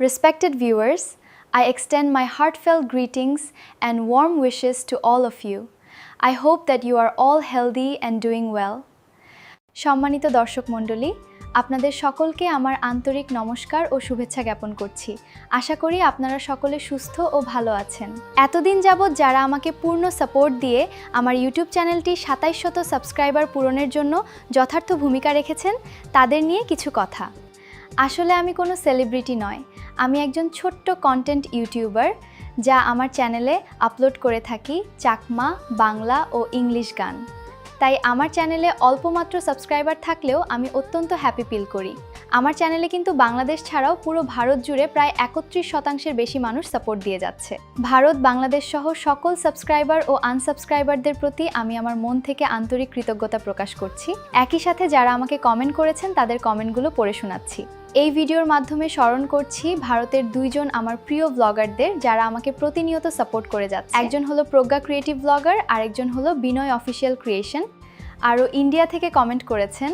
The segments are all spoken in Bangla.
Respected viewers, I extend my heartfelt greetings and warm wishes to all of you. I hope that you are all healthy and doing well. সম্মানিত দর্শক মণ্ডলী, আপনাদের সকলকে আমার আন্তরিক নমস্কার ও শুভেচ্ছা জ্ঞাপন করছি। আশা করি আপনারা সকলে সুস্থ ও ভালো আছেন। এতদিন যাবৎ যারা আমাকে পূর্ণ সাপোর্ট দিয়ে আমার ইউটিউব চ্যানেলটি ২৭০০ সাবস্ক্রাইবার পূরণের জন্য যথার্থ ভূমিকা রেখেছেন, তাদের নিয়ে কিছু কথা। আসলে আমি কোনো সেলিব্রিটি নয়, আমি একজন ছোট্ট কন্টেন্ট ইউটিউবার যা আমার চ্যানেলে আপলোড করে থাকি চাকমা, বাংলা ও ইংলিশ গান। তাই আমার চ্যানেলে অল্পমাত্র সাবস্ক্রাইবার থাকলেও আমি অত্যন্ত হ্যাপি ফিল করি। আমার চ্যানেলে কিন্তু বাংলাদেশ ছাড়াও পুরো ভারত জুড়ে প্রায় ৩১% বেশি মানুষ সাপোর্ট দিয়ে যাচ্ছে। ভারত, বাংলাদেশ সহ সকল সাবস্ক্রাইবার ও আনসাবস্ক্রাইবারদের প্রতি আমি আমার মন থেকে আন্তরিক কৃতজ্ঞতা প্রকাশ করছি। একই সাথে যারা আমাকে কমেন্ট করেছেন তাদের কমেন্টগুলো পড়ে শোনাচ্ছি। এই ভিডিওর মাধ্যমে স্মরণ করছি ভারতের দুইজন আমার প্রিয় ব্লগারদের যারা আমাকে প্রতিনিয়ত সাপোর্ট করে যাচ্ছে। একজন হলো প্রজ্ঞা ক্রিয়েটিভ ব্লগার, আরেকজন হলো বিনয় অফিসিয়াল ক্রিয়েশন। আরও ইন্ডিয়া থেকে কমেন্ট করেছেন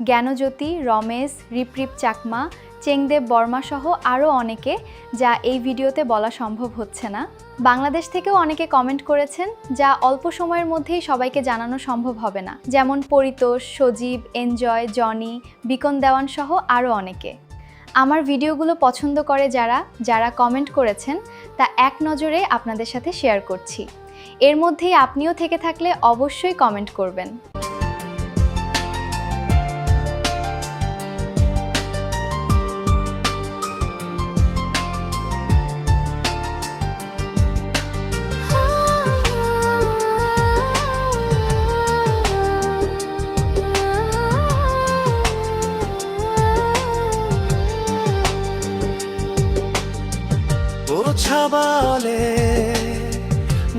জ্ঞানজ্যোতি, রমেশ, রিপরিপ চাকমা, চেংদেব বর্মা সহ আরও অনেকে, যা এই ভিডিওতে বলা সম্ভব হচ্ছে না। বাংলাদেশ থেকেও অনেকে কমেন্ট করেছেন যা অল্প সময়ের মধ্যেই সবাইকে জানানো সম্ভব হবে না, যেমন পরিতোষ, সজীব, এনজয়, জনি, বিকন দেওয়ান সহ আরও অনেকে। আমার ভিডিওগুলো পছন্দ করে যারা কমেন্ট করেছেন তা এক নজরে আপনাদের সাথে শেয়ার করছি। এর মধ্যেই আপনিও থেকে থাকলে অবশ্যই কমেন্ট করবেন। ছাবালে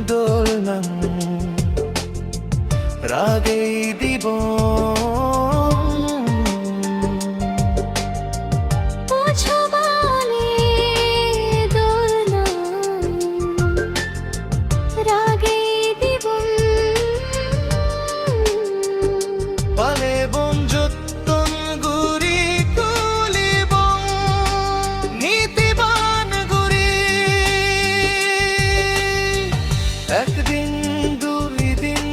দোলনাম রাগেই দিব পালে বঞ্জত্তন গুরি তুলিব নীতিবান গুরি একদিন দুই দিন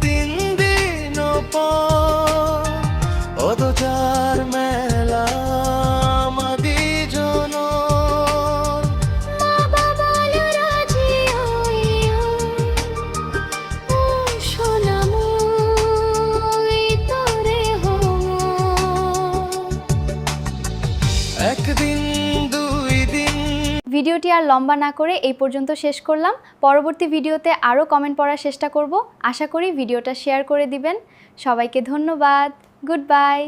তিন দিন পর অদচার মেলা মাদি জন একদিন দুই দিন। ভিডিওটি আর লম্বা না করে এই পর্যন্ত শেষ করলাম। পরবর্তী ভিডিওতে আরও কমেন্ট পড়ার চেষ্টা করব। আশা করি ভিডিওটা শেয়ার করে দিবেন। সবাইকে ধন্যবাদ। Good bye.